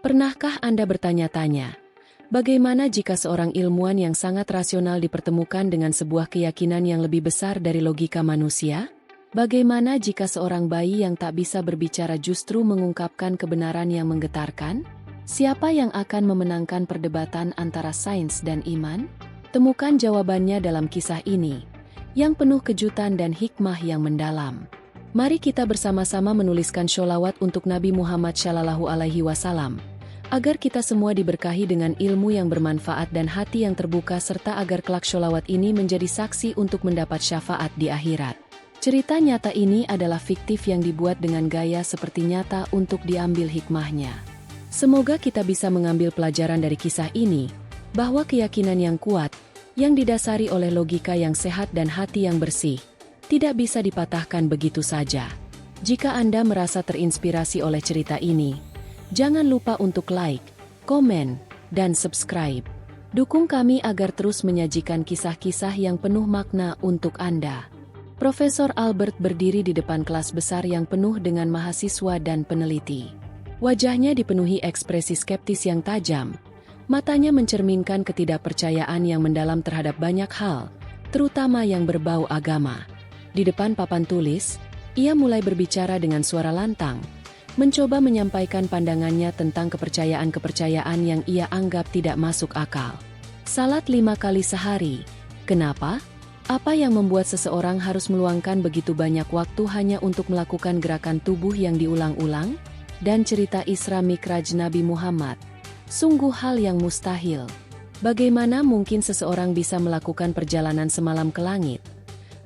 Pernahkah Anda bertanya-tanya, bagaimana jika seorang ilmuwan yang sangat rasional dipertemukan dengan sebuah keyakinan yang lebih besar dari logika manusia? Bagaimana jika seorang bayi yang tak bisa berbicara justru mengungkapkan kebenaran yang menggetarkan? Siapa yang akan memenangkan perdebatan antara sains dan iman? Temukan jawabannya dalam kisah ini, yang penuh kejutan dan hikmah yang mendalam. Mari kita bersama-sama menuliskan sholawat untuk Nabi Muhammad SAW, agar kita semua diberkahi dengan ilmu yang bermanfaat dan hati yang terbuka serta agar kelak sholawat ini menjadi saksi untuk mendapat syafaat di akhirat. Cerita nyata ini adalah fiktif yang dibuat dengan gaya seperti nyata untuk diambil hikmahnya. Semoga kita bisa mengambil pelajaran dari kisah ini, bahwa keyakinan yang kuat, yang didasari oleh logika yang sehat dan hati yang bersih, tidak bisa dipatahkan begitu saja. Jika Anda merasa terinspirasi oleh cerita ini, jangan lupa untuk like, komen, dan subscribe. Dukung kami agar terus menyajikan kisah-kisah yang penuh makna untuk Anda. Profesor Albert berdiri di depan kelas besar yang penuh dengan mahasiswa dan peneliti. Wajahnya dipenuhi ekspresi skeptis yang tajam. Matanya mencerminkan ketidakpercayaan yang mendalam terhadap banyak hal, terutama yang berbau agama. Di depan papan tulis, ia mulai berbicara dengan suara lantang, mencoba menyampaikan pandangannya tentang kepercayaan-kepercayaan yang ia anggap tidak masuk akal. Salat 5 kali sehari. Kenapa? Apa yang membuat seseorang harus meluangkan begitu banyak waktu hanya untuk melakukan gerakan tubuh yang diulang-ulang? Dan cerita Isra Mikraj Nabi Muhammad. Sungguh hal yang mustahil. Bagaimana mungkin seseorang bisa melakukan perjalanan semalam ke langit?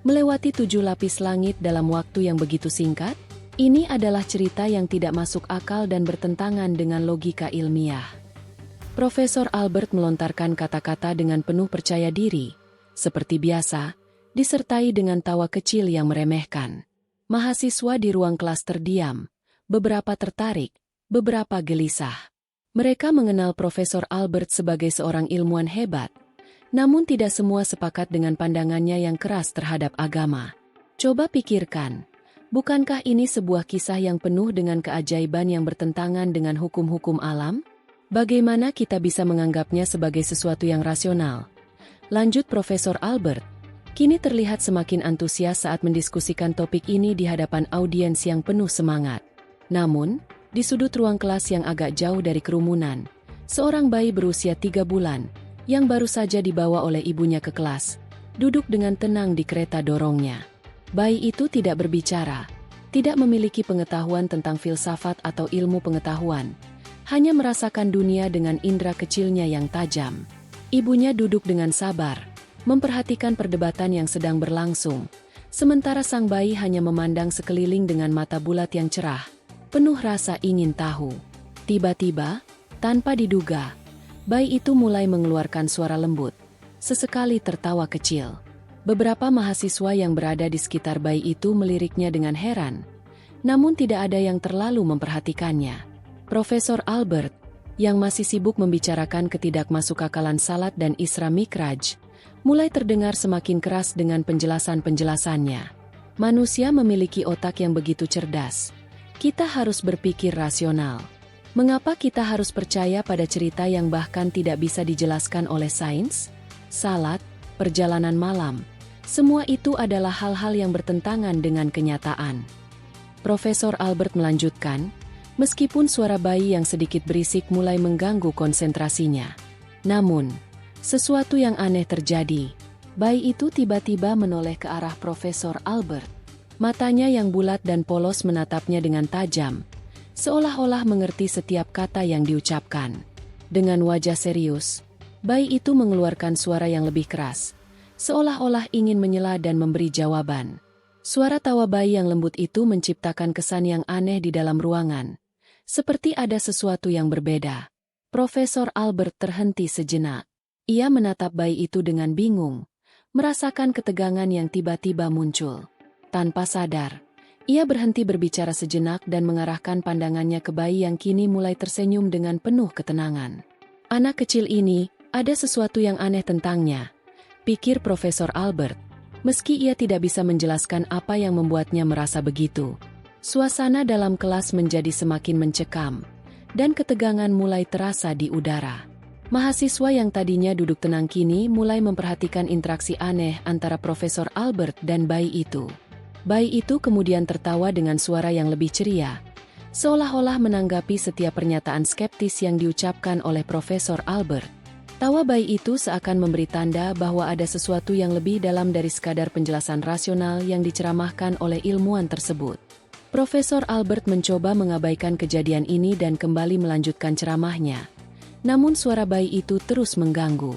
Melewati 7 lapis langit dalam waktu yang begitu singkat? Ini adalah cerita yang tidak masuk akal dan bertentangan dengan logika ilmiah. Profesor Albert melontarkan kata-kata dengan penuh percaya diri. Seperti biasa, disertai dengan tawa kecil yang meremehkan. Mahasiswa di ruang kelas terdiam, beberapa tertarik, beberapa gelisah. Mereka mengenal Profesor Albert sebagai seorang ilmuwan hebat, namun tidak semua sepakat dengan pandangannya yang keras terhadap agama. Coba pikirkan, bukankah ini sebuah kisah yang penuh dengan keajaiban yang bertentangan dengan hukum-hukum alam? Bagaimana kita bisa menganggapnya sebagai sesuatu yang rasional? Lanjut Profesor Albert, kini terlihat semakin antusias saat mendiskusikan topik ini di hadapan audiens yang penuh semangat. Namun, di sudut ruang kelas yang agak jauh dari kerumunan, seorang bayi berusia 3 bulan, yang baru saja dibawa oleh ibunya ke kelas, duduk dengan tenang di kereta dorongnya. Bayi itu tidak berbicara, tidak memiliki pengetahuan tentang filsafat atau ilmu pengetahuan, hanya merasakan dunia dengan indera kecilnya yang tajam. Ibunya duduk dengan sabar, memperhatikan perdebatan yang sedang berlangsung, sementara sang bayi hanya memandang sekeliling dengan mata bulat yang cerah, penuh rasa ingin tahu. Tiba-tiba, tanpa diduga, bayi itu mulai mengeluarkan suara lembut, sesekali tertawa kecil. Beberapa mahasiswa yang berada di sekitar bayi itu meliriknya dengan heran, namun tidak ada yang terlalu memperhatikannya. Profesor Albert, yang masih sibuk membicarakan ketidakmasukakalan salat dan Isra Mikraj, mulai terdengar semakin keras dengan penjelasan-penjelasannya. Manusia memiliki otak yang begitu cerdas. Kita harus berpikir rasional. Mengapa kita harus percaya pada cerita yang bahkan tidak bisa dijelaskan oleh sains? Salat, perjalanan malam, semua itu adalah hal-hal yang bertentangan dengan kenyataan. Profesor Albert melanjutkan, meskipun suara bayi yang sedikit berisik mulai mengganggu konsentrasinya. Namun, sesuatu yang aneh terjadi. Bayi itu tiba-tiba menoleh ke arah Profesor Albert. Matanya yang bulat dan polos menatapnya dengan tajam, seolah-olah mengerti setiap kata yang diucapkan. Dengan wajah serius, bayi itu mengeluarkan suara yang lebih keras, seolah-olah ingin menyela dan memberi jawaban. Suara tawa bayi yang lembut itu menciptakan kesan yang aneh di dalam ruangan. Seperti ada sesuatu yang berbeda. Profesor Albert terhenti sejenak. Ia menatap bayi itu dengan bingung, merasakan ketegangan yang tiba-tiba muncul. Tanpa sadar, ia berhenti berbicara sejenak dan mengarahkan pandangannya ke bayi yang kini mulai tersenyum dengan penuh ketenangan. Anak kecil ini, ada sesuatu yang aneh tentangnya, pikir Profesor Albert, meski ia tidak bisa menjelaskan apa yang membuatnya merasa begitu. Suasana dalam kelas menjadi semakin mencekam, dan ketegangan mulai terasa di udara. Mahasiswa yang tadinya duduk tenang kini mulai memperhatikan interaksi aneh antara Profesor Albert dan bayi itu. Bayi itu kemudian tertawa dengan suara yang lebih ceria, seolah-olah menanggapi setiap pernyataan skeptis yang diucapkan oleh Profesor Albert. Tawa bayi itu seakan memberi tanda bahwa ada sesuatu yang lebih dalam dari sekadar penjelasan rasional yang diceramahkan oleh ilmuwan tersebut. Profesor Albert mencoba mengabaikan kejadian ini dan kembali melanjutkan ceramahnya. Namun suara bayi itu terus mengganggu.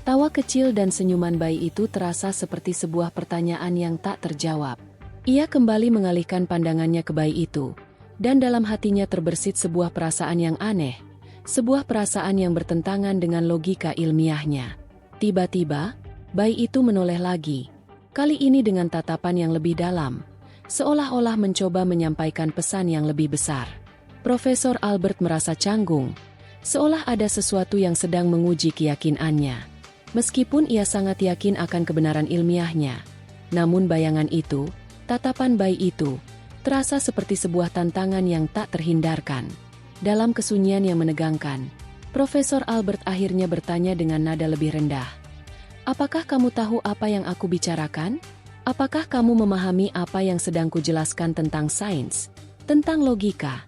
Tawa kecil dan senyuman bayi itu terasa seperti sebuah pertanyaan yang tak terjawab. Ia kembali mengalihkan pandangannya ke bayi itu. Dan dalam hatinya terbersit sebuah perasaan yang aneh, sebuah perasaan yang bertentangan dengan logika ilmiahnya. Tiba-tiba, bayi itu menoleh lagi, kali ini dengan tatapan yang lebih dalam, seolah-olah mencoba menyampaikan pesan yang lebih besar. Profesor Albert merasa canggung, seolah ada sesuatu yang sedang menguji keyakinannya. Meskipun ia sangat yakin akan kebenaran ilmiahnya, namun bayangan itu, tatapan bayi itu, terasa seperti sebuah tantangan yang tak terhindarkan. Dalam kesunyian yang menegangkan, Profesor Albert akhirnya bertanya dengan nada lebih rendah. "Apakah kamu tahu apa yang aku bicarakan? Apakah kamu memahami apa yang sedang kujelaskan tentang sains, tentang logika?"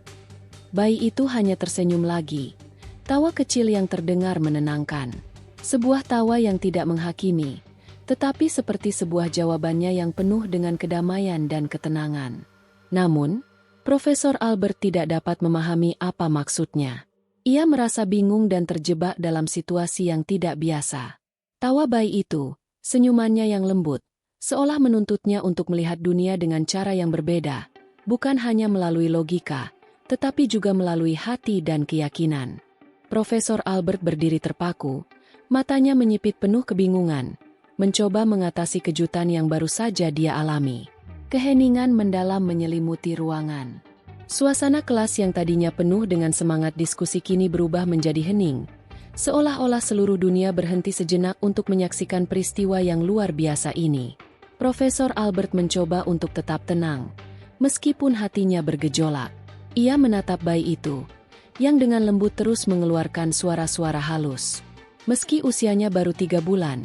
Bayi itu hanya tersenyum lagi. Tawa kecil yang terdengar menenangkan. Sebuah tawa yang tidak menghakimi, tetapi seperti sebuah jawabannya yang penuh dengan kedamaian dan ketenangan. Namun, Profesor Albert tidak dapat memahami apa maksudnya. Ia merasa bingung dan terjebak dalam situasi yang tidak biasa. Tawa bayi itu, senyumannya yang lembut, seolah menuntutnya untuk melihat dunia dengan cara yang berbeda, bukan hanya melalui logika, tetapi juga melalui hati dan keyakinan. Profesor Albert berdiri terpaku, matanya menyipit penuh kebingungan, mencoba mengatasi kejutan yang baru saja dia alami. Keheningan mendalam menyelimuti ruangan. Suasana kelas yang tadinya penuh dengan semangat diskusi kini berubah menjadi hening, seolah-olah seluruh dunia berhenti sejenak untuk menyaksikan peristiwa yang luar biasa ini. Profesor Albert mencoba untuk tetap tenang, meskipun hatinya bergejolak. Ia menatap bayi itu, yang dengan lembut terus mengeluarkan suara-suara halus. Meski usianya baru 3 bulan,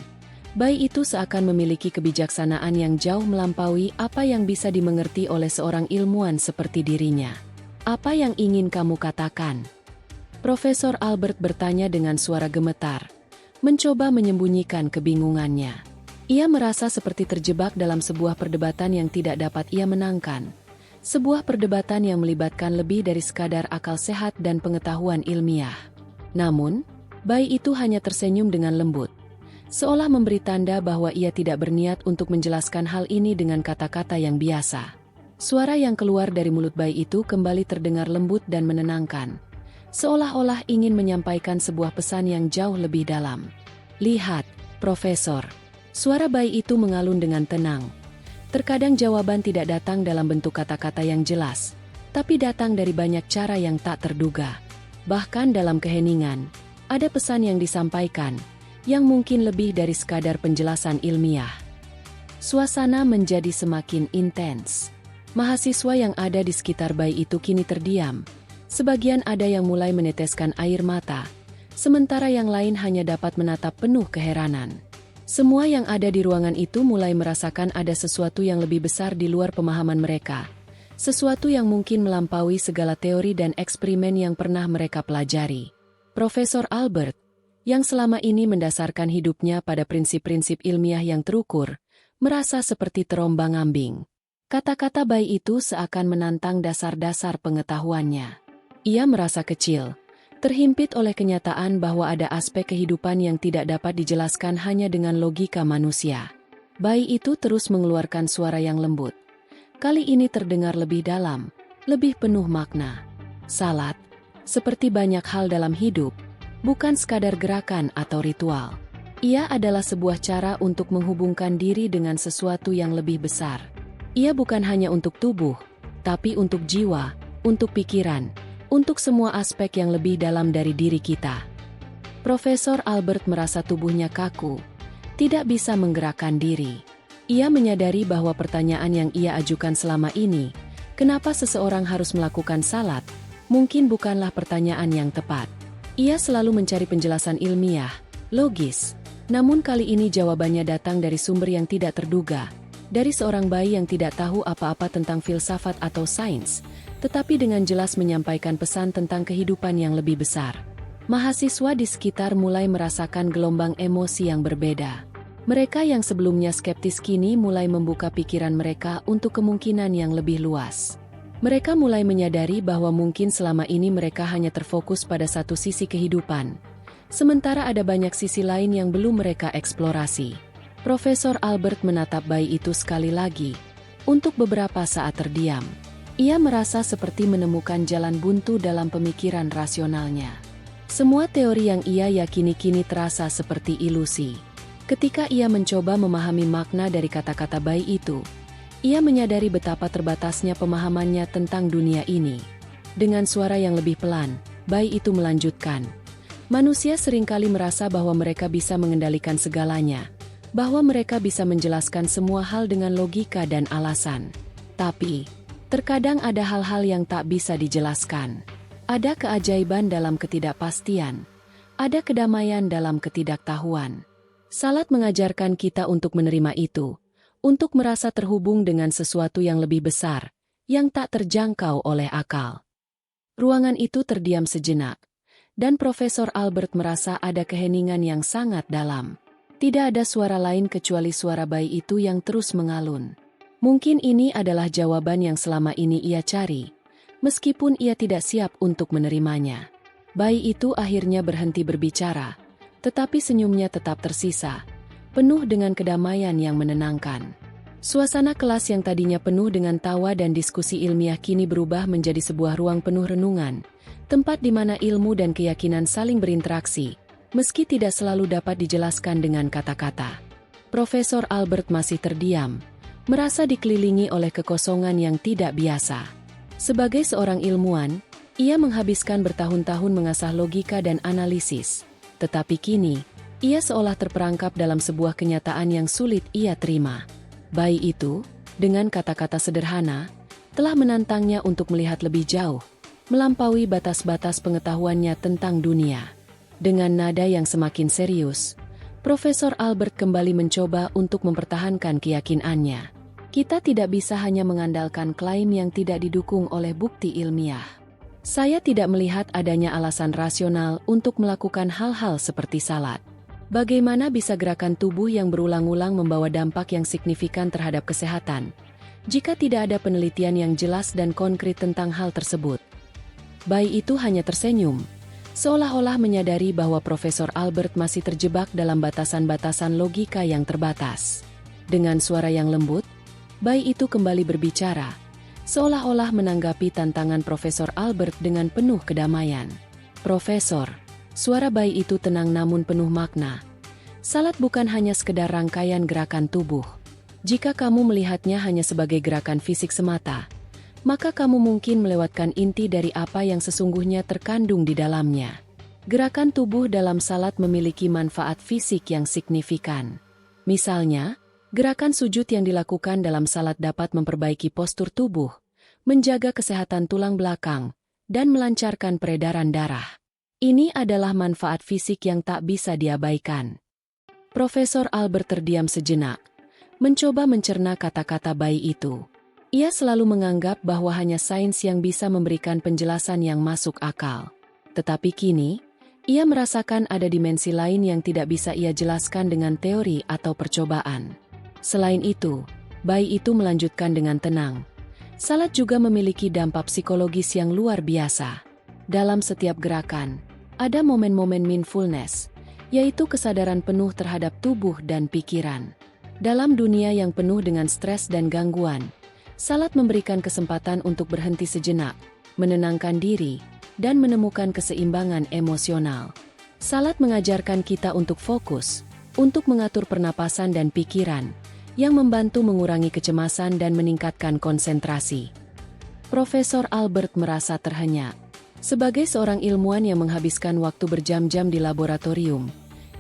bayi itu seakan memiliki kebijaksanaan yang jauh melampaui apa yang bisa dimengerti oleh seorang ilmuwan seperti dirinya. "Apa yang ingin kamu katakan?" Profesor Albert bertanya dengan suara gemetar, mencoba menyembunyikan kebingungannya. Ia merasa seperti terjebak dalam sebuah perdebatan yang tidak dapat ia menangkan. Sebuah perdebatan yang melibatkan lebih dari sekadar akal sehat dan pengetahuan ilmiah. Namun, bayi itu hanya tersenyum dengan lembut, seolah memberi tanda bahwa ia tidak berniat untuk menjelaskan hal ini dengan kata-kata yang biasa. Suara yang keluar dari mulut bayi itu kembali terdengar lembut dan menenangkan, seolah-olah ingin menyampaikan sebuah pesan yang jauh lebih dalam. "Lihat, Profesor." Suara bayi itu mengalun dengan tenang. Terkadang jawaban tidak datang dalam bentuk kata-kata yang jelas, tapi datang dari banyak cara yang tak terduga. Bahkan dalam keheningan, ada pesan yang disampaikan, yang mungkin lebih dari sekadar penjelasan ilmiah. Suasana menjadi semakin intens. Mahasiswa yang ada di sekitar bayi itu kini terdiam. Sebagian ada yang mulai meneteskan air mata, sementara yang lain hanya dapat menatap penuh keheranan. Semua yang ada di ruangan itu mulai merasakan ada sesuatu yang lebih besar di luar pemahaman mereka. Sesuatu yang mungkin melampaui segala teori dan eksperimen yang pernah mereka pelajari. Profesor Albert, yang selama ini mendasarkan hidupnya pada prinsip-prinsip ilmiah yang terukur, merasa seperti terombang-ambing. Kata-kata bayi itu seakan menantang dasar-dasar pengetahuannya. Ia merasa kecil, terhimpit oleh kenyataan bahwa ada aspek kehidupan yang tidak dapat dijelaskan hanya dengan logika manusia. Bayi itu terus mengeluarkan suara yang lembut. Kali ini terdengar lebih dalam, lebih penuh makna. Salat, seperti banyak hal dalam hidup, bukan sekadar gerakan atau ritual. Ia adalah sebuah cara untuk menghubungkan diri dengan sesuatu yang lebih besar. Ia bukan hanya untuk tubuh, tapi untuk jiwa, untuk pikiran, untuk semua aspek yang lebih dalam dari diri kita. Profesor Albert merasa tubuhnya kaku, tidak bisa menggerakkan diri. Ia menyadari bahwa pertanyaan yang ia ajukan selama ini, kenapa seseorang harus melakukan salat, Mungkin bukanlah pertanyaan yang tepat. Ia selalu mencari penjelasan ilmiah, logis. Namun kali ini jawabannya datang dari sumber yang tidak terduga. Dari seorang bayi yang tidak tahu apa-apa tentang filsafat atau sains, tetapi dengan jelas menyampaikan pesan tentang kehidupan yang lebih besar. Mahasiswa di sekitar mulai merasakan gelombang emosi yang berbeda. Mereka yang sebelumnya skeptis kini mulai membuka pikiran mereka untuk kemungkinan yang lebih luas. Mereka mulai menyadari bahwa mungkin selama ini mereka hanya terfokus pada satu sisi kehidupan, sementara ada banyak sisi lain yang belum mereka eksplorasi. Profesor Albert menatap bayi itu sekali lagi. Untuk beberapa saat terdiam, ia merasa seperti menemukan jalan buntu dalam pemikiran rasionalnya. Semua teori yang ia yakini kini terasa seperti ilusi. Ketika ia mencoba memahami makna dari kata-kata bayi itu, ia menyadari betapa terbatasnya pemahamannya tentang dunia ini. Dengan suara yang lebih pelan, bayi itu melanjutkan. Manusia seringkali merasa bahwa mereka bisa mengendalikan segalanya, bahwa mereka bisa menjelaskan semua hal dengan logika dan alasan. Tapi, terkadang ada hal-hal yang tak bisa dijelaskan. Ada keajaiban dalam ketidakpastian. Ada kedamaian dalam ketidaktahuan. Salat mengajarkan kita untuk menerima itu, untuk merasa terhubung dengan sesuatu yang lebih besar, yang tak terjangkau oleh akal. Ruangan itu terdiam sejenak, dan Profesor Albert merasa ada keheningan yang sangat dalam. Tidak ada suara lain kecuali suara bayi itu yang terus mengalun. Mungkin ini adalah jawaban yang selama ini ia cari, meskipun ia tidak siap untuk menerimanya. Bayi itu akhirnya berhenti berbicara, tetapi senyumnya tetap tersisa, penuh dengan kedamaian yang menenangkan. Suasana kelas yang tadinya penuh dengan tawa dan diskusi ilmiah kini berubah menjadi sebuah ruang penuh renungan, tempat di mana ilmu dan keyakinan saling berinteraksi, meski tidak selalu dapat dijelaskan dengan kata-kata. Profesor Albert masih terdiam, merasa dikelilingi oleh kekosongan yang tidak biasa. Sebagai seorang ilmuwan, ia menghabiskan bertahun-tahun mengasah logika dan analisis. Tetapi kini, ia seolah terperangkap dalam sebuah kenyataan yang sulit ia terima. Bayi itu, dengan kata-kata sederhana, telah menantangnya untuk melihat lebih jauh, melampaui batas-batas pengetahuannya tentang dunia. Dengan nada yang semakin serius, Profesor Albert kembali mencoba untuk mempertahankan keyakinannya. Kita tidak bisa hanya mengandalkan klaim yang tidak didukung oleh bukti ilmiah. Saya tidak melihat adanya alasan rasional untuk melakukan hal-hal seperti salat. Bagaimana bisa gerakan tubuh yang berulang-ulang membawa dampak yang signifikan terhadap kesehatan, jika tidak ada penelitian yang jelas dan konkret tentang hal tersebut? Bayi itu hanya tersenyum, seolah-olah menyadari bahwa Profesor Albert masih terjebak dalam batasan-batasan logika yang terbatas. Dengan suara yang lembut, bayi itu kembali berbicara, seolah-olah menanggapi tantangan Profesor Albert dengan penuh kedamaian. Profesor, suara bayi itu tenang namun penuh makna. Salat bukan hanya sekedar rangkaian gerakan tubuh. Jika kamu melihatnya hanya sebagai gerakan fisik semata, maka kamu mungkin melewatkan inti dari apa yang sesungguhnya terkandung di dalamnya. Gerakan tubuh dalam salat memiliki manfaat fisik yang signifikan. Misalnya, gerakan sujud yang dilakukan dalam salat dapat memperbaiki postur tubuh, menjaga kesehatan tulang belakang, dan melancarkan peredaran darah. Ini adalah manfaat fisik yang tak bisa diabaikan. Profesor Albert terdiam sejenak, mencoba mencerna kata-kata bayi itu. Ia selalu menganggap bahwa hanya sains yang bisa memberikan penjelasan yang masuk akal. Tetapi kini, ia merasakan ada dimensi lain yang tidak bisa ia jelaskan dengan teori atau percobaan. Selain itu, bayi itu melanjutkan dengan tenang. Salat juga memiliki dampak psikologis yang luar biasa. Dalam setiap gerakan, ada momen-momen mindfulness, yaitu kesadaran penuh terhadap tubuh dan pikiran. Dalam dunia yang penuh dengan stres dan gangguan, salat memberikan kesempatan untuk berhenti sejenak, menenangkan diri, dan menemukan keseimbangan emosional. Salat mengajarkan kita untuk fokus, untuk mengatur pernapasan dan pikiran, yang membantu mengurangi kecemasan dan meningkatkan konsentrasi. Profesor Albert merasa terhenyak. Sebagai seorang ilmuwan yang menghabiskan waktu berjam-jam di laboratorium,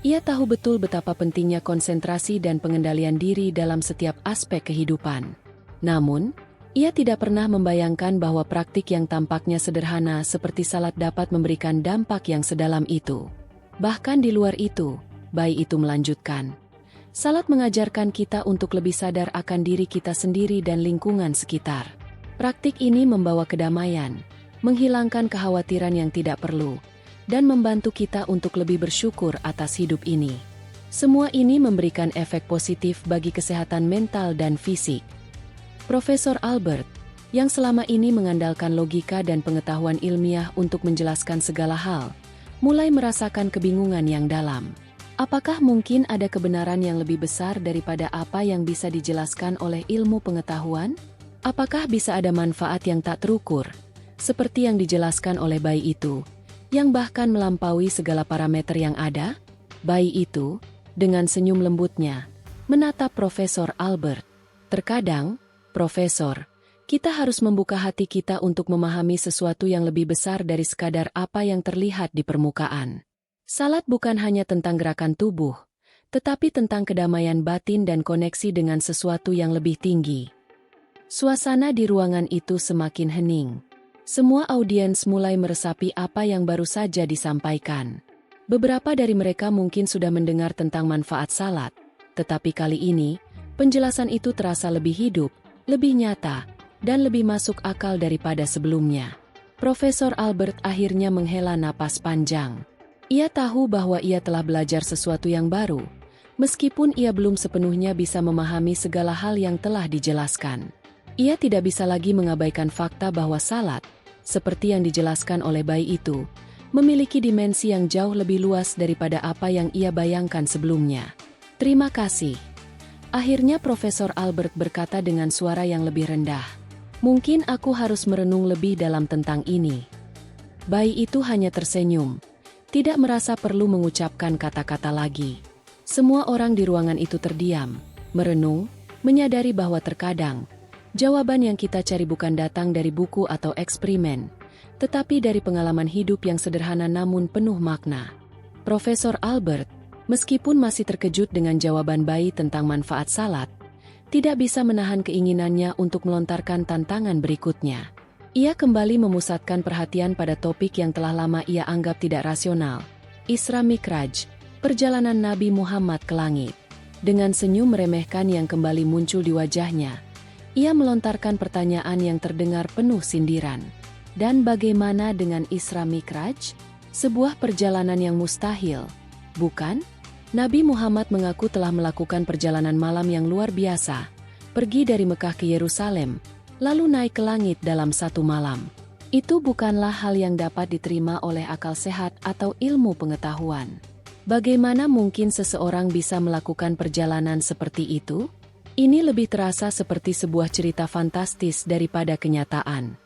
ia tahu betul betapa pentingnya konsentrasi dan pengendalian diri dalam setiap aspek kehidupan. Namun, Ia tidak pernah membayangkan bahwa praktik yang tampaknya sederhana seperti salat dapat memberikan dampak yang sedalam itu. Bahkan di luar itu, bayi itu melanjutkan. Salat mengajarkan kita untuk lebih sadar akan diri kita sendiri dan lingkungan sekitar. Praktik ini membawa kedamaian, menghilangkan kekhawatiran yang tidak perlu, dan membantu kita untuk lebih bersyukur atas hidup ini. Semua ini memberikan efek positif bagi kesehatan mental dan fisik. Profesor Albert, yang selama ini mengandalkan logika dan pengetahuan ilmiah untuk menjelaskan segala hal, mulai merasakan kebingungan yang dalam. Apakah mungkin ada kebenaran yang lebih besar daripada apa yang bisa dijelaskan oleh ilmu pengetahuan? Apakah bisa ada manfaat yang tak terukur, seperti yang dijelaskan oleh bayi itu, yang bahkan melampaui segala parameter yang ada? Bayi itu, dengan senyum lembutnya, menatap Profesor Albert. Terkadang, Profesor, kita harus membuka hati kita untuk memahami sesuatu yang lebih besar dari sekadar apa yang terlihat di permukaan. Salat bukan hanya tentang gerakan tubuh, tetapi tentang kedamaian batin dan koneksi dengan sesuatu yang lebih tinggi. Suasana di ruangan itu semakin hening. Semua audiens mulai meresapi apa yang baru saja disampaikan. Beberapa dari mereka mungkin sudah mendengar tentang manfaat salat, tetapi kali ini, penjelasan itu terasa lebih hidup, lebih nyata, dan lebih masuk akal daripada sebelumnya. Profesor Albert akhirnya menghela napas panjang. Ia tahu bahwa ia telah belajar sesuatu yang baru, meskipun ia belum sepenuhnya bisa memahami segala hal yang telah dijelaskan. Ia tidak bisa lagi mengabaikan fakta bahwa salat, seperti yang dijelaskan oleh bayi itu, memiliki dimensi yang jauh lebih luas daripada apa yang ia bayangkan sebelumnya. Terima kasih. Akhirnya Profesor Albert berkata dengan suara yang lebih rendah. Mungkin aku harus merenung lebih dalam tentang ini. Bayi itu hanya tersenyum, tidak merasa perlu mengucapkan kata-kata lagi. Semua orang di ruangan itu terdiam, merenung, menyadari bahwa terkadang, jawaban yang kita cari bukan datang dari buku atau eksperimen, tetapi dari pengalaman hidup yang sederhana namun penuh makna. Profesor Albert, meskipun masih terkejut dengan jawaban bayi tentang manfaat salat, tidak bisa menahan keinginannya untuk melontarkan tantangan berikutnya. Ia kembali memusatkan perhatian pada topik yang telah lama ia anggap tidak rasional, Isra Mikraj, perjalanan Nabi Muhammad ke langit. Dengan senyum meremehkan yang kembali muncul di wajahnya, ia melontarkan pertanyaan yang terdengar penuh sindiran. Dan bagaimana dengan Isra Mikraj? Sebuah perjalanan yang mustahil, bukan? Nabi Muhammad mengaku telah melakukan perjalanan malam yang luar biasa, pergi dari Mekah ke Yerusalem, lalu naik ke langit dalam satu malam. Itu bukanlah hal yang dapat diterima oleh akal sehat atau ilmu pengetahuan. Bagaimana mungkin seseorang bisa melakukan perjalanan seperti itu? Ini lebih terasa seperti sebuah cerita fantastis daripada kenyataan.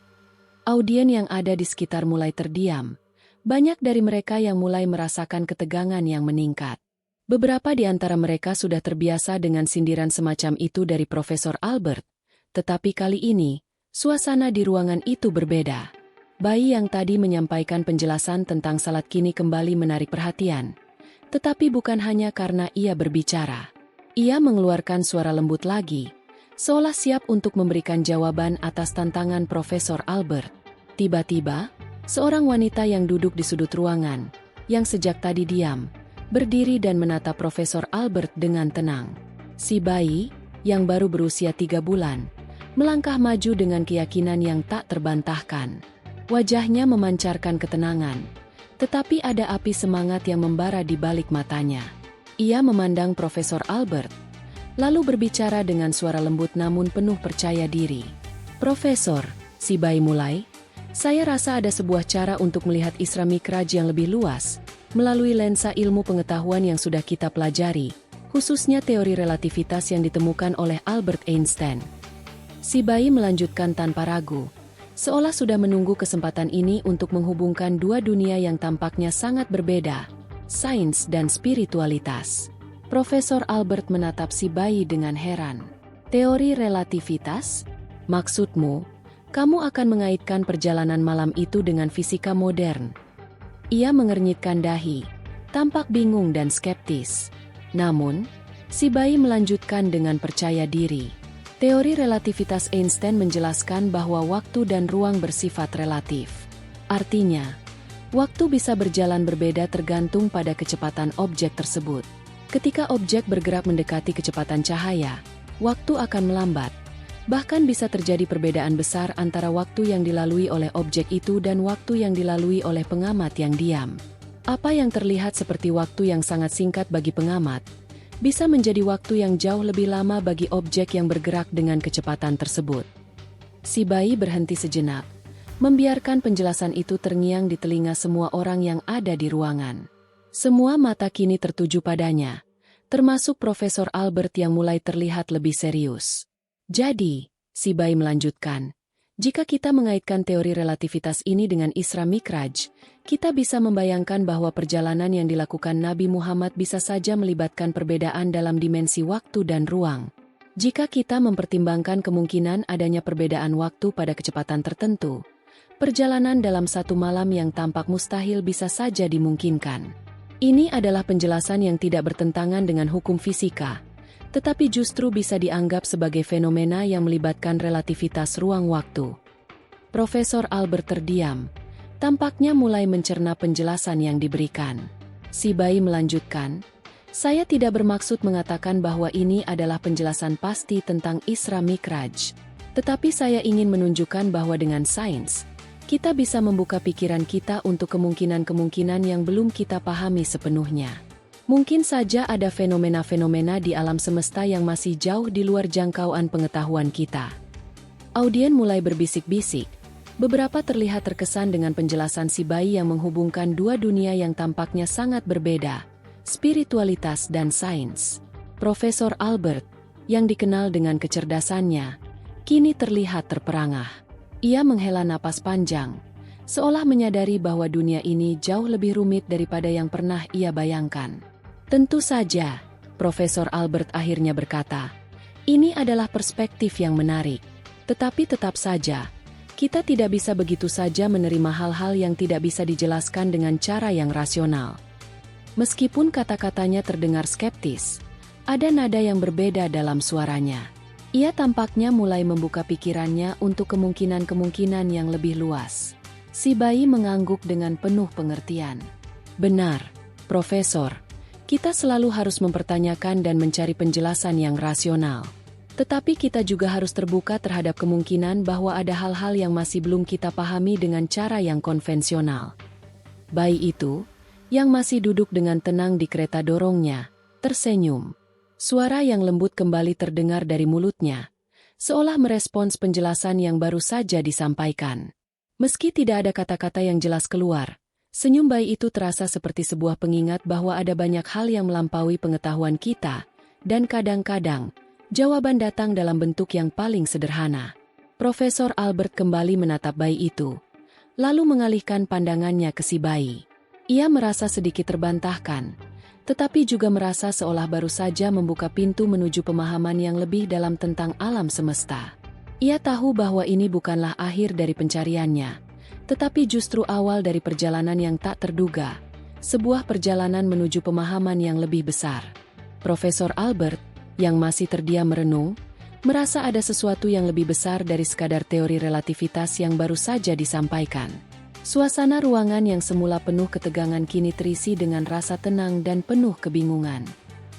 Audien yang ada di sekitar mulai terdiam. Banyak dari mereka yang mulai merasakan ketegangan yang meningkat. Beberapa di antara mereka sudah terbiasa dengan sindiran semacam itu dari Profesor Albert, tetapi kali ini, suasana di ruangan itu berbeda. Bayi yang tadi menyampaikan penjelasan tentang salat kini kembali menarik perhatian, tetapi bukan hanya karena ia berbicara. Ia mengeluarkan suara lembut lagi, seolah siap untuk memberikan jawaban atas tantangan Profesor Albert. Tiba-tiba, seorang wanita yang duduk di sudut ruangan, yang sejak tadi diam, berdiri dan menatap Profesor Albert dengan tenang. Si bayi, yang baru berusia 3 bulan, melangkah maju dengan keyakinan yang tak terbantahkan. Wajahnya memancarkan ketenangan, tetapi ada api semangat yang membara di balik matanya. Ia memandang Profesor Albert, lalu berbicara dengan suara lembut namun penuh percaya diri. Profesor, si bayi mulai, saya rasa ada sebuah cara untuk melihat Isra Mikraj yang lebih luas, melalui lensa ilmu pengetahuan yang sudah kita pelajari, khususnya teori relativitas yang ditemukan oleh Albert Einstein. Si bayi melanjutkan tanpa ragu, seolah sudah menunggu kesempatan ini untuk menghubungkan dua dunia yang tampaknya sangat berbeda, sains dan spiritualitas. Profesor Albert menatap si bayi dengan heran. Teori relativitas? Maksudmu, kamu akan mengaitkan perjalanan malam itu dengan fisika modern? Ia mengernyitkan dahi, tampak bingung dan skeptis. Namun, si bayi melanjutkan dengan percaya diri. Teori relativitas Einstein menjelaskan bahwa waktu dan ruang bersifat relatif. Artinya, waktu bisa berjalan berbeda tergantung pada kecepatan objek tersebut. Ketika objek bergerak mendekati kecepatan cahaya, waktu akan melambat. Bahkan bisa terjadi perbedaan besar antara waktu yang dilalui oleh objek itu dan waktu yang dilalui oleh pengamat yang diam. Apa yang terlihat seperti waktu yang sangat singkat bagi pengamat, bisa menjadi waktu yang jauh lebih lama bagi objek yang bergerak dengan kecepatan tersebut. Si bayi berhenti sejenak, membiarkan penjelasan itu terngiang di telinga semua orang yang ada di ruangan. Semua mata kini tertuju padanya, termasuk Profesor Albert yang mulai terlihat lebih serius. Jadi, si bayi melanjutkan, jika kita mengaitkan teori relativitas ini dengan Isra Mikraj, kita bisa membayangkan bahwa perjalanan yang dilakukan Nabi Muhammad bisa saja melibatkan perbedaan dalam dimensi waktu dan ruang. Jika kita mempertimbangkan kemungkinan adanya perbedaan waktu pada kecepatan tertentu, perjalanan dalam satu malam yang tampak mustahil bisa saja dimungkinkan. Ini adalah penjelasan yang tidak bertentangan dengan hukum fisika, tetapi justru bisa dianggap sebagai fenomena yang melibatkan relativitas ruang-waktu. Profesor Albert terdiam, tampaknya mulai mencerna penjelasan yang diberikan. Si bayi melanjutkan, saya tidak bermaksud mengatakan bahwa ini adalah penjelasan pasti tentang Isra Mikraj, tetapi saya ingin menunjukkan bahwa dengan sains, kita bisa membuka pikiran kita untuk kemungkinan-kemungkinan yang belum kita pahami sepenuhnya. Mungkin saja ada fenomena-fenomena di alam semesta yang masih jauh di luar jangkauan pengetahuan kita. Audien mulai berbisik-bisik. Beberapa terlihat terkesan dengan penjelasan si bayi yang menghubungkan dua dunia yang tampaknya sangat berbeda, spiritualitas dan sains. Profesor Albert, yang dikenal dengan kecerdasannya, kini terlihat terperangah. Ia menghela napas panjang, seolah menyadari bahwa dunia ini jauh lebih rumit daripada yang pernah ia bayangkan. Tentu saja, Profesor Albert akhirnya berkata, ini adalah perspektif yang menarik. Tetapi tetap saja, kita tidak bisa begitu saja menerima hal-hal yang tidak bisa dijelaskan dengan cara yang rasional. Meskipun kata-katanya terdengar skeptis, ada nada yang berbeda dalam suaranya. Ia tampaknya mulai membuka pikirannya untuk kemungkinan-kemungkinan yang lebih luas. Si bayi mengangguk dengan penuh pengertian. Benar, Profesor. Kita selalu harus mempertanyakan dan mencari penjelasan yang rasional. Tetapi kita juga harus terbuka terhadap kemungkinan bahwa ada hal-hal yang masih belum kita pahami dengan cara yang konvensional. Bayi itu, yang masih duduk dengan tenang di kereta dorongnya, tersenyum. Suara yang lembut kembali terdengar dari mulutnya, seolah merespons penjelasan yang baru saja disampaikan. Meski tidak ada kata-kata yang jelas keluar, senyum bayi itu terasa seperti sebuah pengingat bahwa ada banyak hal yang melampaui pengetahuan kita, dan kadang-kadang, jawaban datang dalam bentuk yang paling sederhana. Profesor Albert kembali menatap bayi itu, lalu mengalihkan pandangannya ke si bayi. Ia merasa sedikit terbantahkan, tetapi juga merasa seolah baru saja membuka pintu menuju pemahaman yang lebih dalam tentang alam semesta. Ia tahu bahwa ini bukanlah akhir dari pencariannya, tetapi justru awal dari perjalanan yang tak terduga, sebuah perjalanan menuju pemahaman yang lebih besar. Profesor Albert, yang masih terdiam merenung, merasa ada sesuatu yang lebih besar dari sekadar teori relativitas yang baru saja disampaikan. Suasana ruangan yang semula penuh ketegangan kini terisi dengan rasa tenang dan penuh kebingungan.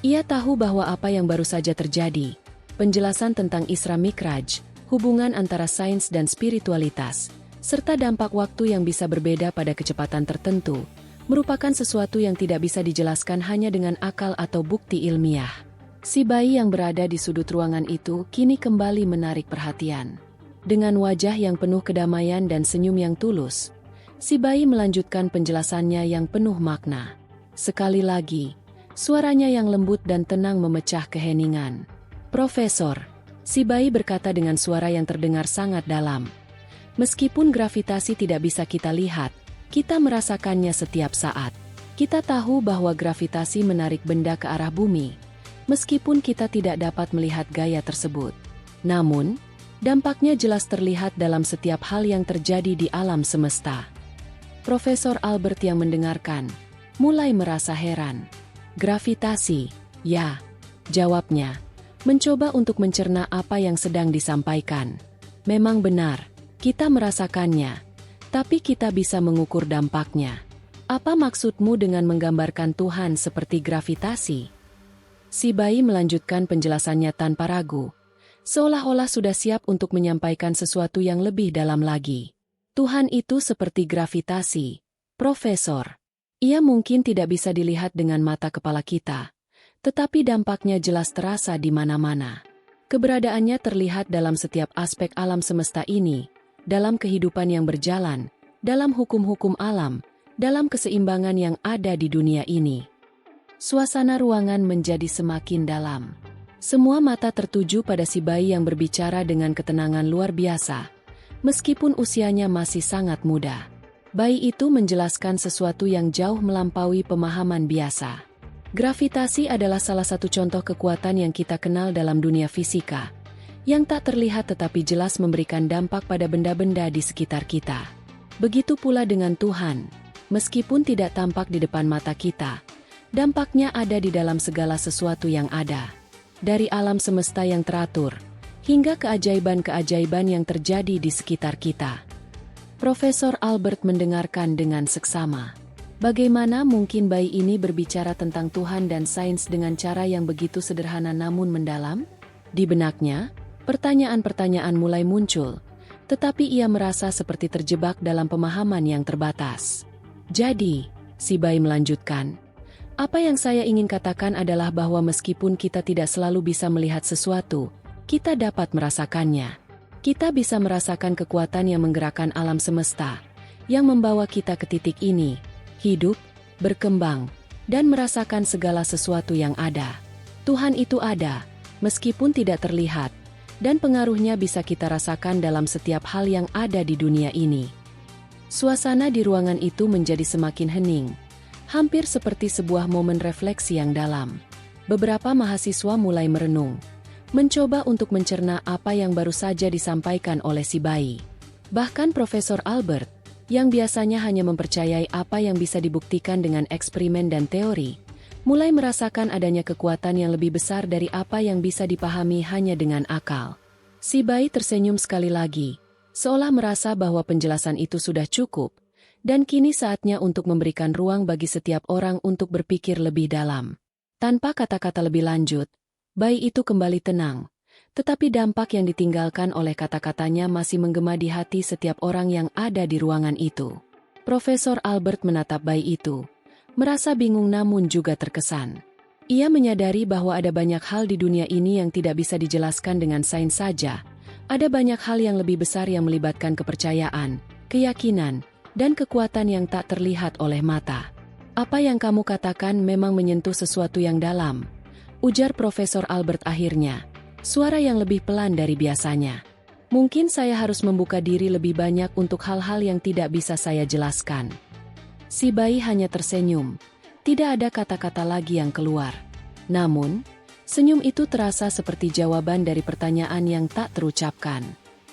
Ia tahu bahwa apa yang baru saja terjadi, penjelasan tentang Isra Mikraj, hubungan antara sains dan spiritualitas, serta dampak waktu yang bisa berbeda pada kecepatan tertentu, merupakan sesuatu yang tidak bisa dijelaskan hanya dengan akal atau bukti ilmiah. Si bayi yang berada di sudut ruangan itu kini kembali menarik perhatian. Dengan wajah yang penuh kedamaian dan senyum yang tulus, si bayi melanjutkan penjelasannya yang penuh makna. Sekali lagi, suaranya yang lembut dan tenang memecah keheningan. Profesor, si bayi berkata dengan suara yang terdengar sangat dalam. Meskipun gravitasi tidak bisa kita lihat, kita merasakannya setiap saat. Kita tahu bahwa gravitasi menarik benda ke arah bumi, meskipun kita tidak dapat melihat gaya tersebut. Namun, dampaknya jelas terlihat dalam setiap hal yang terjadi di alam semesta. Profesor Albert yang mendengarkan, mulai merasa heran. Gravitasi, ya, jawabnya. mencoba untuk mencerna apa yang sedang disampaikan. Memang benar, kita merasakannya, tapi kita bisa mengukur dampaknya. Apa maksudmu dengan menggambarkan Tuhan seperti gravitasi? Si bayi melanjutkan penjelasannya tanpa ragu, seolah-olah sudah siap untuk menyampaikan sesuatu yang lebih dalam lagi. Tuhan itu seperti gravitasi, Profesor. Ia mungkin tidak bisa dilihat dengan mata kepala kita, tetapi dampaknya jelas terasa di mana-mana. Keberadaannya terlihat dalam setiap aspek alam semesta ini, dalam kehidupan yang berjalan, dalam hukum-hukum alam, dalam keseimbangan yang ada di dunia ini. Suasana ruangan menjadi semakin dalam. Semua mata tertuju pada si bayi yang berbicara dengan ketenangan luar biasa, meskipun usianya masih sangat muda. Bayi itu menjelaskan sesuatu yang jauh melampaui pemahaman biasa. Gravitasi adalah salah satu contoh kekuatan yang kita kenal dalam dunia fisika, yang tak terlihat tetapi jelas memberikan dampak pada benda-benda di sekitar kita. Begitu pula dengan Tuhan, meskipun tidak tampak di depan mata kita, dampaknya ada di dalam segala sesuatu yang ada. Dari alam semesta yang teratur, hingga keajaiban-keajaiban yang terjadi di sekitar kita. Profesor Albert mendengarkan dengan seksama. Bagaimana mungkin bayi ini berbicara tentang Tuhan dan sains dengan cara yang begitu sederhana namun mendalam? Di benaknya, pertanyaan-pertanyaan mulai muncul, tetapi ia merasa seperti terjebak dalam pemahaman yang terbatas. Jadi, si bayi melanjutkan, apa yang saya ingin katakan adalah bahwa meskipun kita tidak selalu bisa melihat sesuatu, kita dapat merasakannya. Kita bisa merasakan kekuatan yang menggerakkan alam semesta, yang membawa kita ke titik ini, hidup, berkembang, dan merasakan segala sesuatu yang ada. Tuhan itu ada, meskipun tidak terlihat, dan pengaruhnya bisa kita rasakan dalam setiap hal yang ada di dunia ini. Suasana di ruangan itu menjadi semakin hening, hampir seperti sebuah momen refleksi yang dalam. Beberapa mahasiswa mulai merenung, mencoba untuk mencerna apa yang baru saja disampaikan oleh si bayi. Bahkan Profesor Albert, yang biasanya hanya mempercayai apa yang bisa dibuktikan dengan eksperimen dan teori, mulai merasakan adanya kekuatan yang lebih besar dari apa yang bisa dipahami hanya dengan akal. Si bayi tersenyum sekali lagi, seolah merasa bahwa penjelasan itu sudah cukup, dan kini saatnya untuk memberikan ruang bagi setiap orang untuk berpikir lebih dalam. Tanpa kata-kata lebih lanjut, bayi itu kembali tenang, tetapi dampak yang ditinggalkan oleh kata-katanya masih menggema di hati setiap orang yang ada di ruangan itu. Profesor Albert menatap bayi itu, merasa bingung namun juga terkesan. Ia menyadari bahwa ada banyak hal di dunia ini yang tidak bisa dijelaskan dengan sains saja. Ada banyak hal yang lebih besar yang melibatkan kepercayaan, keyakinan, dan kekuatan yang tak terlihat oleh mata. Apa yang kamu katakan memang menyentuh sesuatu yang dalam, ujar Profesor Albert akhirnya, suara yang lebih pelan dari biasanya. Mungkin saya harus membuka diri lebih banyak untuk hal-hal yang tidak bisa saya jelaskan. Si bayi hanya tersenyum, tidak ada kata-kata lagi yang keluar. Namun, senyum itu terasa seperti jawaban dari pertanyaan yang tak terucapkan.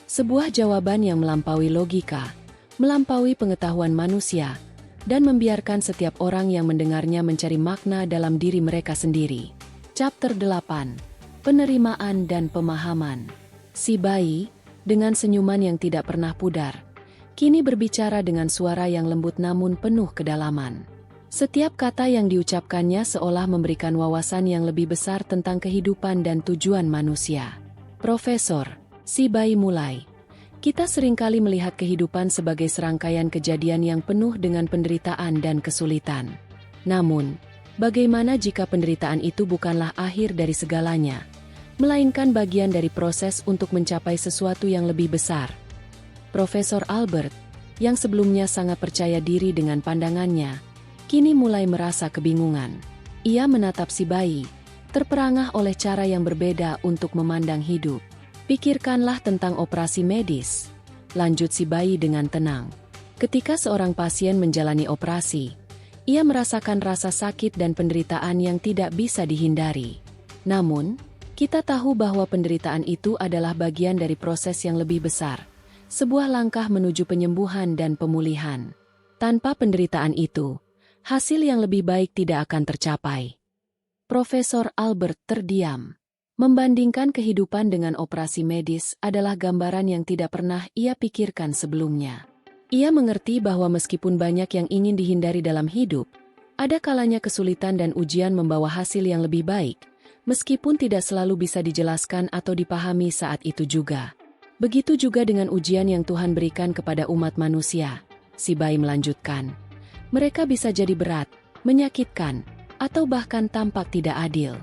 Sebuah jawaban yang melampaui logika, melampaui pengetahuan manusia, dan membiarkan setiap orang yang mendengarnya mencari makna dalam diri mereka sendiri. Chapter 8. Penerimaan dan Pemahaman. Si bayi, dengan senyuman yang tidak pernah pudar, kini berbicara dengan suara yang lembut namun penuh kedalaman. Setiap kata yang diucapkannya seolah memberikan wawasan yang lebih besar tentang kehidupan dan tujuan manusia. Profesor, si bayi mulai. Kita seringkali melihat kehidupan sebagai serangkaian kejadian yang penuh dengan penderitaan dan kesulitan. Namun, bagaimana jika penderitaan itu bukanlah akhir dari segalanya, melainkan bagian dari proses untuk mencapai sesuatu yang lebih besar? Profesor Albert, yang sebelumnya sangat percaya diri dengan pandangannya, kini mulai merasa kebingungan. Ia menatap si bayi, terperangah oleh cara yang berbeda untuk memandang hidup. Pikirkanlah tentang operasi medis, lanjut si bayi dengan tenang. Ketika seorang pasien menjalani operasi, ia merasakan rasa sakit dan penderitaan yang tidak bisa dihindari. Namun, kita tahu bahwa penderitaan itu adalah bagian dari proses yang lebih besar, sebuah langkah menuju penyembuhan dan pemulihan. Tanpa penderitaan itu, hasil yang lebih baik tidak akan tercapai. Profesor Albert terdiam. Membandingkan kehidupan dengan operasi medis adalah gambaran yang tidak pernah ia pikirkan sebelumnya. Ia mengerti bahwa meskipun banyak yang ingin dihindari dalam hidup, ada kalanya kesulitan dan ujian membawa hasil yang lebih baik, meskipun tidak selalu bisa dijelaskan atau dipahami saat itu juga. Begitu juga dengan ujian yang Tuhan berikan kepada umat manusia, si Bai melanjutkan. Mereka bisa jadi berat, menyakitkan, atau bahkan tampak tidak adil.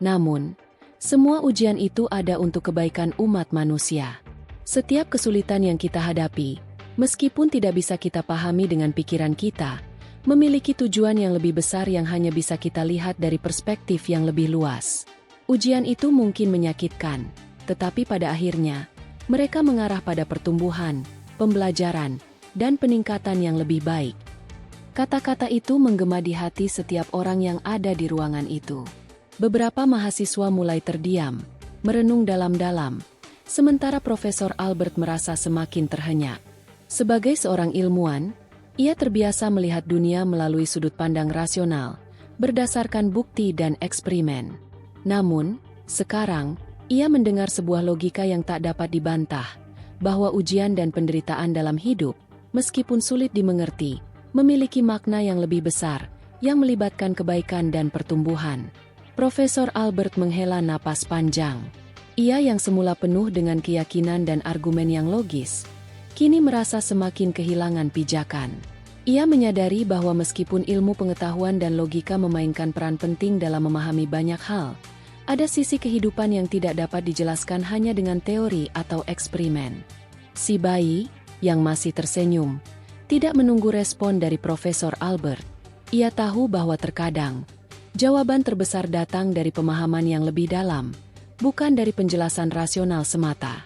Namun, semua ujian itu ada untuk kebaikan umat manusia. Setiap kesulitan yang kita hadapi, meskipun tidak bisa kita pahami dengan pikiran kita, memiliki tujuan yang lebih besar yang hanya bisa kita lihat dari perspektif yang lebih luas. Ujian itu mungkin menyakitkan, tetapi pada akhirnya, mereka mengarah pada pertumbuhan, pembelajaran, dan peningkatan yang lebih baik. Kata-kata itu menggema di hati setiap orang yang ada di ruangan itu. Beberapa mahasiswa mulai terdiam, merenung dalam-dalam, sementara Profesor Albert merasa semakin terhenyak. Sebagai seorang ilmuwan, ia terbiasa melihat dunia melalui sudut pandang rasional, berdasarkan bukti dan eksperimen. Namun, sekarang, ia mendengar sebuah logika yang tak dapat dibantah, bahwa ujian dan penderitaan dalam hidup, meskipun sulit dimengerti, memiliki makna yang lebih besar, yang melibatkan kebaikan dan pertumbuhan. Profesor Albert menghela napas panjang. Ia yang semula penuh dengan keyakinan dan argumen yang logis, kini merasa semakin kehilangan pijakan. Ia menyadari bahwa meskipun ilmu pengetahuan dan logika memainkan peran penting dalam memahami banyak hal, ada sisi kehidupan yang tidak dapat dijelaskan hanya dengan teori atau eksperimen. Si Bai, yang masih tersenyum, tidak menunggu respon dari Profesor Albert. Ia tahu bahwa terkadang, jawaban terbesar datang dari pemahaman yang lebih dalam, bukan dari penjelasan rasional semata.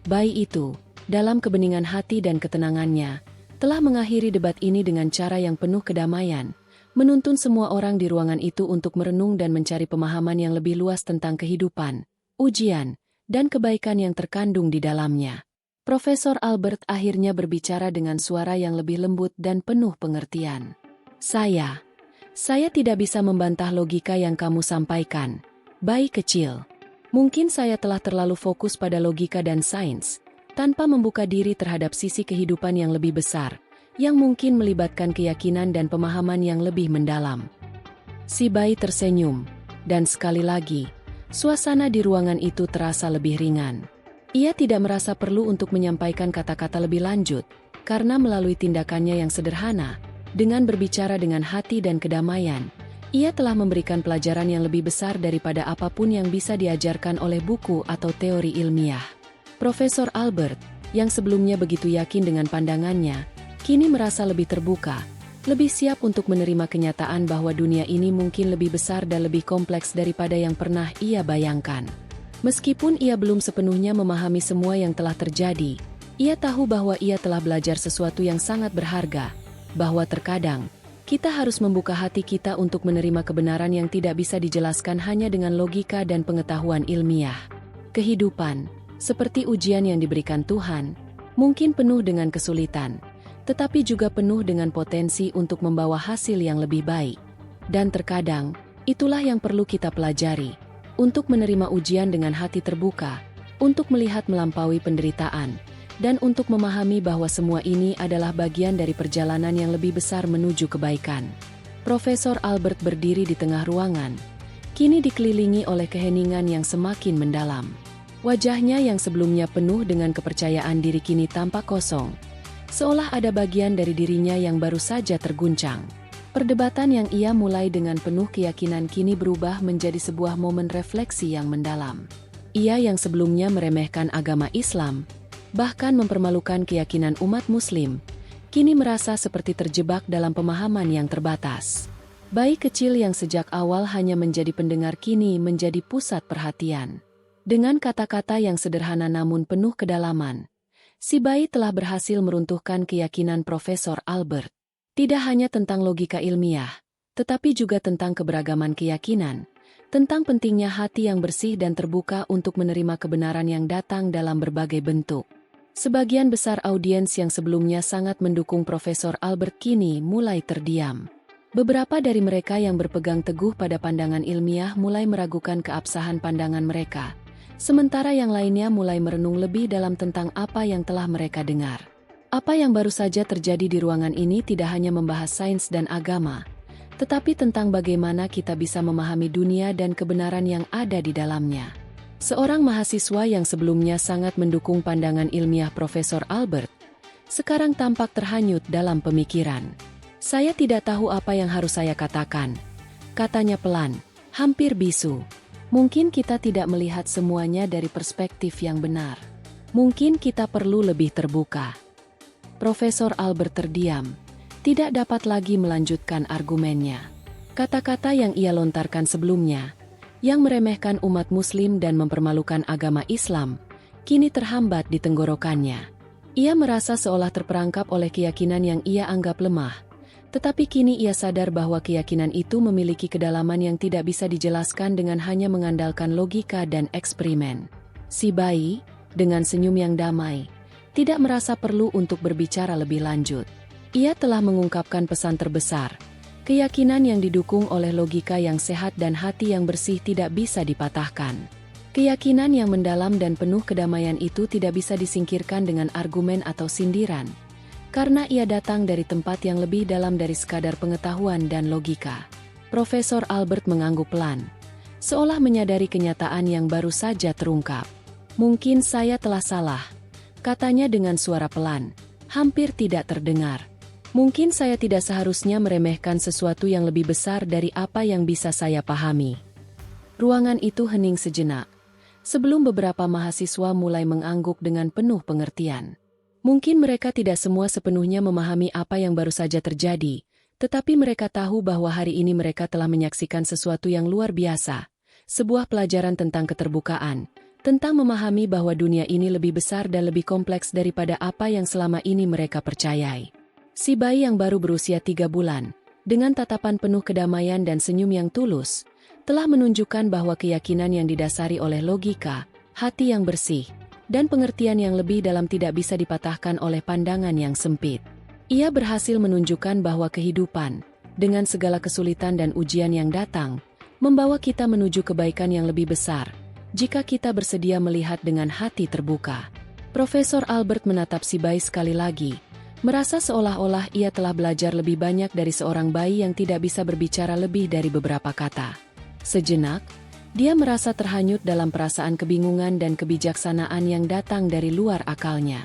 Bai itu, dalam kebeningan hati dan ketenangannya, telah mengakhiri debat ini dengan cara yang penuh kedamaian, menuntun semua orang di ruangan itu untuk merenung dan mencari pemahaman yang lebih luas tentang kehidupan, ujian, dan kebaikan yang terkandung di dalamnya. Profesor Albert akhirnya berbicara dengan suara yang lebih lembut dan penuh pengertian. Saya tidak bisa membantah logika yang kamu sampaikan, Bai kecil. Mungkin saya telah terlalu fokus pada logika dan sains, tanpa membuka diri terhadap sisi kehidupan yang lebih besar, yang mungkin melibatkan keyakinan dan pemahaman yang lebih mendalam. Si Bai tersenyum, dan sekali lagi, suasana di ruangan itu terasa lebih ringan. Ia tidak merasa perlu untuk menyampaikan kata-kata lebih lanjut, karena melalui tindakannya yang sederhana, dengan berbicara dengan hati dan kedamaian, ia telah memberikan pelajaran yang lebih besar daripada apapun yang bisa diajarkan oleh buku atau teori ilmiah. Profesor Albert, yang sebelumnya begitu yakin dengan pandangannya, kini merasa lebih terbuka, lebih siap untuk menerima kenyataan bahwa dunia ini mungkin lebih besar dan lebih kompleks daripada yang pernah ia bayangkan. Meskipun ia belum sepenuhnya memahami semua yang telah terjadi, ia tahu bahwa ia telah belajar sesuatu yang sangat berharga, bahwa terkadang, kita harus membuka hati kita untuk menerima kebenaran yang tidak bisa dijelaskan hanya dengan logika dan pengetahuan ilmiah. Kehidupan, seperti ujian yang diberikan Tuhan, mungkin penuh dengan kesulitan, tetapi juga penuh dengan potensi untuk membawa hasil yang lebih baik. Dan terkadang, itulah yang perlu kita pelajari, untuk menerima ujian dengan hati terbuka, untuk melihat melampaui penderitaan, dan untuk memahami bahwa semua ini adalah bagian dari perjalanan yang lebih besar menuju kebaikan. Profesor Albert berdiri di tengah ruangan, kini dikelilingi oleh keheningan yang semakin mendalam. Wajahnya yang sebelumnya penuh dengan kepercayaan diri kini tampak kosong, seolah ada bagian dari dirinya yang baru saja terguncang. Perdebatan yang ia mulai dengan penuh keyakinan kini berubah menjadi sebuah momen refleksi yang mendalam. Ia yang sebelumnya meremehkan agama Islam, bahkan mempermalukan keyakinan umat Muslim, kini merasa seperti terjebak dalam pemahaman yang terbatas. Bai kecil yang sejak awal hanya menjadi pendengar kini menjadi pusat perhatian. Dengan kata-kata yang sederhana namun penuh kedalaman, si Bai telah berhasil meruntuhkan keyakinan Profesor Albert. Tidak hanya tentang logika ilmiah, tetapi juga tentang keberagaman keyakinan, tentang pentingnya hati yang bersih dan terbuka untuk menerima kebenaran yang datang dalam berbagai bentuk. Sebagian besar audiens yang sebelumnya sangat mendukung Profesor Albert kini mulai terdiam. Beberapa dari mereka yang berpegang teguh pada pandangan ilmiah mulai meragukan keabsahan pandangan mereka, sementara yang lainnya mulai merenung lebih dalam tentang apa yang telah mereka dengar. Apa yang baru saja terjadi di ruangan ini tidak hanya membahas sains dan agama, tetapi tentang bagaimana kita bisa memahami dunia dan kebenaran yang ada di dalamnya. Seorang mahasiswa yang sebelumnya sangat mendukung pandangan ilmiah Profesor Albert, sekarang tampak terhanyut dalam pemikiran. Saya tidak tahu apa yang harus saya katakan, katanya pelan, hampir bisu. Mungkin kita tidak melihat semuanya dari perspektif yang benar. Mungkin kita perlu lebih terbuka. Profesor Albert terdiam, tidak dapat lagi melanjutkan argumennya. Kata-kata yang ia lontarkan sebelumnya, yang meremehkan umat Muslim dan mempermalukan agama Islam, kini terhambat di tenggorokannya. Ia merasa seolah terperangkap oleh keyakinan yang ia anggap lemah, tetapi kini ia sadar bahwa keyakinan itu memiliki kedalaman yang tidak bisa dijelaskan dengan hanya mengandalkan logika dan eksperimen. Si bayi, dengan senyum yang damai, tidak merasa perlu untuk berbicara lebih lanjut. Ia telah mengungkapkan pesan terbesar. Keyakinan yang didukung oleh logika yang sehat dan hati yang bersih tidak bisa dipatahkan. Keyakinan yang mendalam dan penuh kedamaian itu tidak bisa disingkirkan dengan argumen atau sindiran, karena ia datang dari tempat yang lebih dalam dari sekadar pengetahuan dan logika. Profesor Albert mengangguk pelan, seolah menyadari kenyataan yang baru saja terungkap. Mungkin saya telah salah, katanya dengan suara pelan, hampir tidak terdengar. Mungkin saya tidak seharusnya meremehkan sesuatu yang lebih besar dari apa yang bisa saya pahami. Ruangan itu hening sejenak, sebelum beberapa mahasiswa mulai mengangguk dengan penuh pengertian. Mungkin mereka tidak semua sepenuhnya memahami apa yang baru saja terjadi, tetapi mereka tahu bahwa hari ini mereka telah menyaksikan sesuatu yang luar biasa, sebuah pelajaran tentang keterbukaan, tentang memahami bahwa dunia ini lebih besar dan lebih kompleks daripada apa yang selama ini mereka percayai. Si bayi yang baru berusia 3 bulan, dengan tatapan penuh kedamaian dan senyum yang tulus, telah menunjukkan bahwa keyakinan yang didasari oleh logika, hati yang bersih, dan pengertian yang lebih dalam tidak bisa dipatahkan oleh pandangan yang sempit. Ia berhasil menunjukkan bahwa kehidupan, dengan segala kesulitan dan ujian yang datang, membawa kita menuju kebaikan yang lebih besar, jika kita bersedia melihat dengan hati terbuka. Profesor Albert menatap si bayi sekali lagi, merasa seolah-olah ia telah belajar lebih banyak dari seorang bayi yang tidak bisa berbicara lebih dari beberapa kata. Sejenak, dia merasa terhanyut dalam perasaan kebingungan dan kebijaksanaan yang datang dari luar akalnya.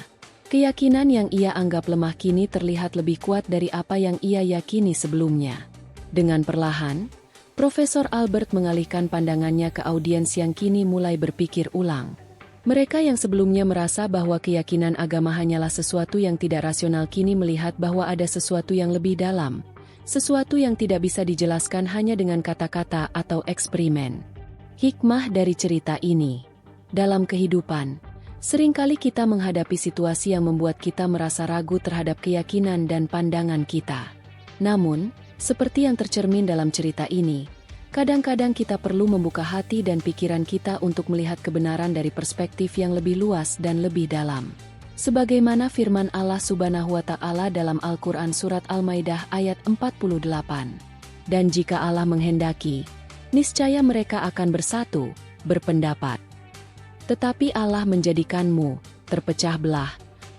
Keyakinan yang ia anggap lemah kini terlihat lebih kuat dari apa yang ia yakini sebelumnya. Dengan perlahan, Profesor Albert mengalihkan pandangannya ke audiens yang kini mulai berpikir ulang. Mereka yang sebelumnya merasa bahwa keyakinan agama hanyalah sesuatu yang tidak rasional kini melihat bahwa ada sesuatu yang lebih dalam, sesuatu yang tidak bisa dijelaskan hanya dengan kata-kata atau eksperimen. Hikmah dari cerita ini. Dalam kehidupan, seringkali kita menghadapi situasi yang membuat kita merasa ragu terhadap keyakinan dan pandangan kita. Namun, seperti yang tercermin dalam cerita ini, kadang-kadang kita perlu membuka hati dan pikiran kita untuk melihat kebenaran dari perspektif yang lebih luas dan lebih dalam. Sebagaimana firman Allah Subhanahu wa Ta'ala dalam Al-Quran Surat Al-Maidah ayat 48. Dan jika Allah menghendaki, niscaya mereka akan bersatu, berpendapat. Tetapi Allah menjadikanmu terpecah belah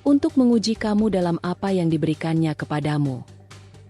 untuk menguji kamu dalam apa yang diberikannya kepadamu.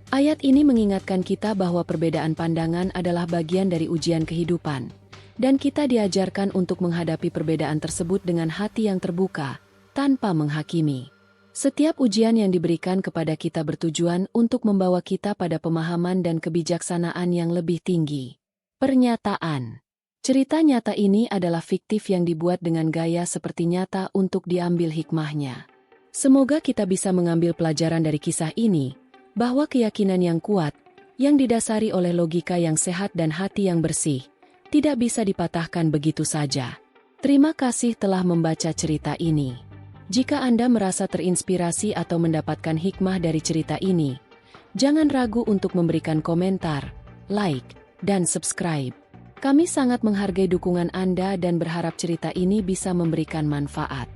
Ayat ini mengingatkan kita bahwa perbedaan pandangan adalah bagian dari ujian kehidupan, dan kita diajarkan untuk menghadapi perbedaan tersebut dengan hati yang terbuka, tanpa menghakimi. Setiap ujian yang diberikan kepada kita bertujuan untuk membawa kita pada pemahaman dan kebijaksanaan yang lebih tinggi. Pernyataan. Cerita nyata ini adalah fiktif yang dibuat dengan gaya seperti nyata untuk diambil hikmahnya. Semoga kita bisa mengambil pelajaran dari kisah ini, bahwa keyakinan yang kuat, yang didasari oleh logika yang sehat dan hati yang bersih, tidak bisa dipatahkan begitu saja. Terima kasih telah membaca cerita ini. Jika Anda merasa terinspirasi atau mendapatkan hikmah dari cerita ini, jangan ragu untuk memberikan komentar, like, dan subscribe. Kami sangat menghargai dukungan Anda dan berharap cerita ini bisa memberikan manfaat.